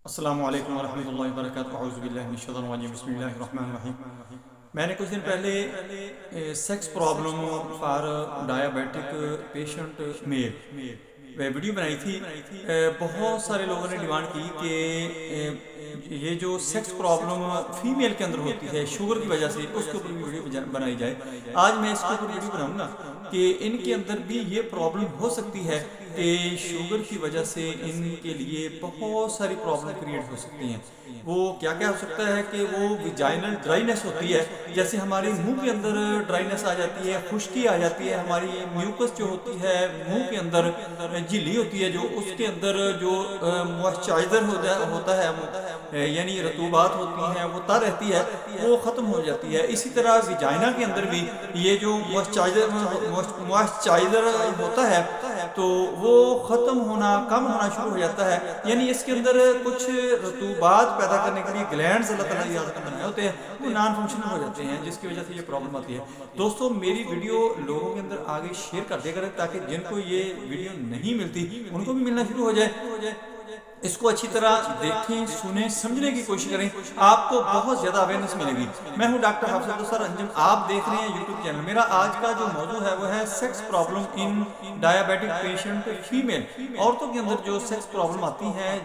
السلام علیکم ورحمۃ اللہ وبرکاتہ، اعوذ باللہ من الشیطان الرجیم، بسم اللہ الرحمن الرحیم۔ میں نے کچھ دن پہلے sex problem for diabetic patient male video بنائی تھی۔ بہت سارے لوگوں نے ڈیمانڈ کی کہ یہ جو سیکس پرابلم فیمیل کے اندر ہوتی ہے شوگر کی وجہ سے، اس کے اوپر بھی ویڈیو بنائی جائے۔ آج میں اس کے اوپر ویڈیو بناؤں گا کہ ان کے اندر بھی یہ پرابلم ہو سکتی ہے کہ شوگر کی وجہ سے ان کے لیے بہت ساری پرابلم کریٹ ہو سکتی ہیں۔ وہ کیا کیا ہو سکتا ہے کہ وہ ویجائنل ڈرائینس ہوتی ہے، جیسے ہمارے منہ کے اندر ڈرائینس آ جاتی ہے، خشکی آ جاتی ہے، ہماری میوکس جو ہوتی ہے منہ کے اندر جھلی ہوتی ہے، جو اس کے اندر جو موئسچرائزر ہوتا ہے یعنی رطوبات ہوتی ہیں وہ تر رہتی ہے، وہ ختم ہو جاتی ہے۔ اسی طرح ویجائنا کے اندر بھی یہ جو موئسچرائزر ہوتا ہے تو وہ ختم ہونا، کم ہونا شروع ہو جاتا ہے، یعنی اس کے اندر کچھ رطوبات پیدا کرنے کے لیے گلینڈز اللہ تعالیٰ نے بنائے ہوتے ہیں، وہ نان فنکشنل ہو جاتے ہیں، جس کی وجہ سے یہ پرابلم آتی ہے۔ دوستو میری ویڈیو لوگوں کے اندر آگے شیئر کر دیا کریں تاکہ جن کو یہ ویڈیو نہیں ملتی ان کو بھی ملنا شروع ہو جائے۔ اس کو اچھی طرح دیکھیں، سنیں، سمجھنے کی کوشش کریں، آپ کو بہت زیادہ اویئرنیس ملے گی۔ میں ہوں ڈاکٹر حافظ عبدالستار انجم، آپ دیکھ رہے ہیں یوٹیوب چینل۔ میرا آج کا جو موضوع ہے وہ ہے sex problem in diabetic patient female. عورتوں کے اندر جو سیکس پرابلم آتی ہیں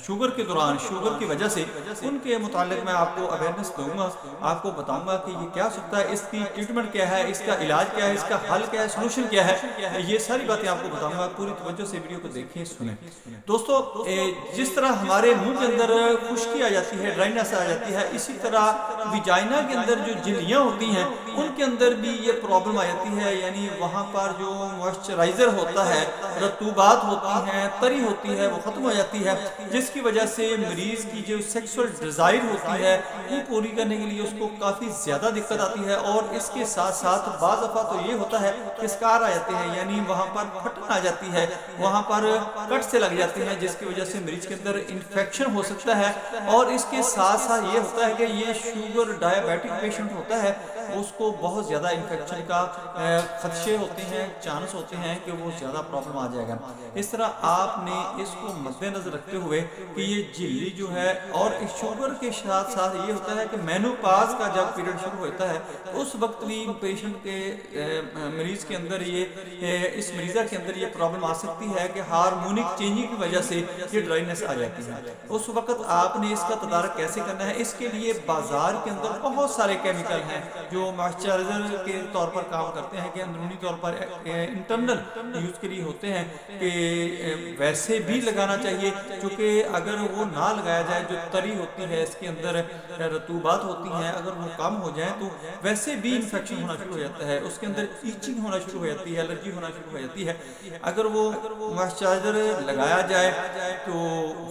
شوگر کے دوران، شوگر کی وجہ سے، ان کے متعلق میں آپ کو اویئرنیس دوں گا، آپ کو بتاؤں گا کہ یہ کیا ہو سکتا ہے، اس کی ٹریٹمنٹ کیا ہے، اس کا علاج کیا ہے، اس کا حل کیا ہے، سولوشن کیا ہے، یہ ساری باتیں آپ کو بتاؤں گا۔ پوری توجہ سے ویڈیو کو دیکھیں، سنیں۔ دوستو جس طرح ہمارے منہ کے اندر خشکی آ جاتی ہے، ڈرائنس آ جاتی ہے، اسی طرح ویجائنا کے اندر جو جھلیاں ہوتی ہیں ان کے اندر بھی یہ پرابلم آ جاتی ہے، یعنی وہاں پر جو موئسچرائزر ہوتا ہے، رطوبات ہوتی ہیں، تری ہوتی ہے، وہ ختم ہو جاتی ہے، جس کی وجہ سے مریض کی جو سیکسول ڈیزائر ہوتی ہے وہ پوری کرنے کے لیے اس کو کافی زیادہ دقت آتی ہے، اور اس کے ساتھ ساتھ بعض دفعہ تو یہ ہوتا ہے کہ اسکار آ جاتے ہیں، یعنی وہاں پر پھٹن آ جاتی ہے، وہاں پر کٹ سے لگ جاتے ہیں، جس کی وجہ سے مریض کے اندر انفیکشن ہو سکتا ہے۔ اور اس کے ساتھ ساتھ یہ ہوتا ہے کہ یہ شوگر ڈائبیٹک پیشنٹ ہوتا ہے، اس کو بہت زیادہ انفیکشن کا خدشے ہوتے ہیں، چانس ہوتے ہیں کہ وہ زیادہ پرابلم آ جائے گا۔ اس طرح آپ نے اس کو مد نظر رکھتے ہوئے کہ یہ جھلی جو ہے، اور شوگر کے ساتھ ساتھ یہ ہوتا ہے کہ مینوپاز کا جب پیریڈ شروع ہوتا ہے اس وقت بھی پیشنٹ کے مریض کے اندر اس مریضہ کے اندر یہ پرابلم آ سکتی ہے کہ ہارمونک چینجنگ کی وجہ سے یہ ڈرائنس آ جاتی ہے۔ اس وقت آپ نے اس کا تدارک کیسے کرنا ہے؟ اس کے لیے بازار کے اندر بہت سارے کیمیکل ہیں جو موئسچرائزر کے طور پر کام کرتے ہیں، کہ اندرونی طور پر انٹرنل یوز کے لیے ہوتے ہیں، کہ ویسے بھی لگانا چاہیے، چونکہ اگر وہ نہ لگایا جائے، جو تری ہوتی ہے، اس کے اندر رطوبات ہوتی ہیں، اگر وہ کم ہو جائیں تو ویسے بھی انفیکشن ہونا شروع ہو جاتا ہے، اس کے اندر ایچنگ ہونا شروع ہو جاتی ہے، الرجی ہونا شروع ہو جاتی ہے۔ اگر وہ موئسچرائزر لگایا جائے تو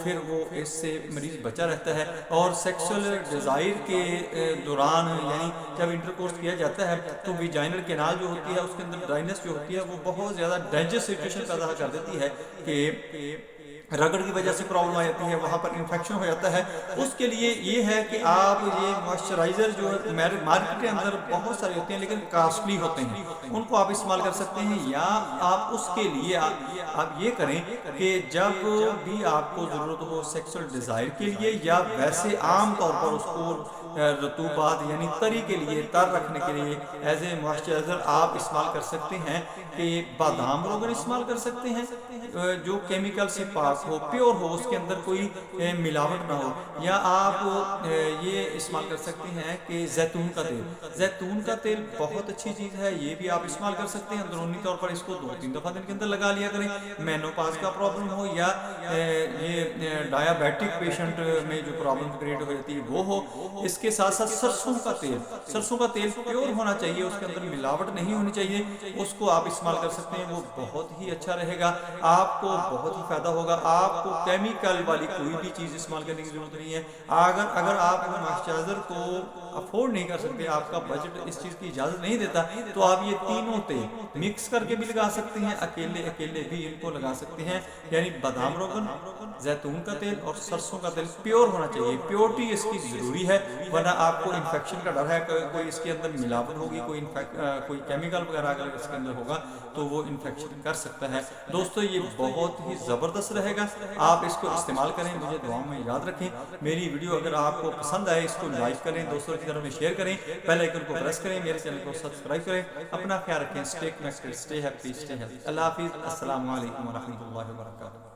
پھر وہ اس سے مریض بچا رہتا ہے، اور سیکسول ڈیزائر کے دوران یعنی جب انٹرکورس کیا جاتا ہے تو ویجائنل کینال جو ہوتی ہے، اس کے اندر ڈرائنس جو ہوتی ہے وہ بہت زیادہ ڈینجرس سچویشن پیدا کر دیتی ہے، کہ رگڑ کی وجہ سے پرابلم آ جاتی ہے، وہاں پر انفیکشن ہو جاتا ہے۔ اس کے لیے یہ ہے کہ آپ یہ موئسچرائزر جو مارکیٹ کے اندر بہت سارے ہوتے ہیں لیکن کاسٹلی ہوتے ہیں، ان کو آپ استعمال کر سکتے ہیں، یا آپ اس کے لیے آپ یہ کریں کہ جب بھی آپ کو ضرورت ہو سیکسول ڈیزائر کے لیے، یا ویسے عام طور پر اس کو رطوبات یعنی تری کے لیے، تر رکھنے کے لیے ایز اے موئسچرائزر آپ استعمال کر سکتے ہیں، کہ بادام روغن استعمال کر سکتے ہیں جو کیمیکل سے پاک ہو، پیور ہو، اس کے اندر کوئی ملاوٹ نہ ہو، یا آپ یہ استعمال کر سکتے ہیں کہ زیتون کا تیل۔ زیتون کا تیل بہت اچھی چیز ہے، یہ بھی آپ استعمال کر سکتے ہیں، اندرونی طور پر اس کو 2-3 دفعہ دن کے اندر لگا لیا کریں، مینوپاز کا پرابلم ہو، یا یہ ڈائبیٹک پیشنٹ میں جو پرابلم کریٹ ہو جاتی ہے وہ ہو۔ اس کے ساتھ ساتھ سرسوں کا تیل، سرسوں کا تیل پیور ہونا چاہیے، اس کے اندر ملاوٹ نہیں ہونی چاہیے، اس کو آپ استعمال کر سکتے ہیں، وہ بہت ہی اچھا رہے گا، آپ کو بہت ہی فائدہ ہوگا، آپ کو کیمیکل والی کوئی بھی چیز استعمال کرنے کی ضرورت نہیں ہے۔ اگر آپ موئسچرائزر کو افورڈ نہیں کر سکتے، آپ کا بجٹ اس چیز کی اجازت نہیں دیتا، تو آپ یہ تینوں تیل مکس کر کے بھی لگا سکتے ہیں، اکیلے بھی ان کو لگا سکتے ہیں، یعنی بادام روغن، زیتون کا تیل اور سرسوں کا تیل پیور ہونا چاہیے، پیورٹی اس کی ضروری ہے، ورنہ آپ کو انفیکشن کا ڈر ہے کہ کوئی اس کے اندر ملاوٹ ہوگی، کوئی کیمیکل وغیرہ اگر اس کے اندر ہوگا تو وہ انفیکشن کر سکتا ہے۔ دوستو یہ بہت ہی زبردست رہے گا، آپ اس کو استعمال کریں، مجھے دعاؤں میں یاد رکھیں۔ میری ویڈیو اگر آپ کو پسند آئے اس کو لائک کریں، دوستوں کی طرف میں شیئر کریں، بیل آئیکن کو پریس کریں، میرے چینل کو سبسکرائب کریں، اپنا خیال رکھیں، stay connected, stay happy, stay healthy. اللہ حافظ، السلام علیکم ورحمۃ اللہ وبرکاتہ۔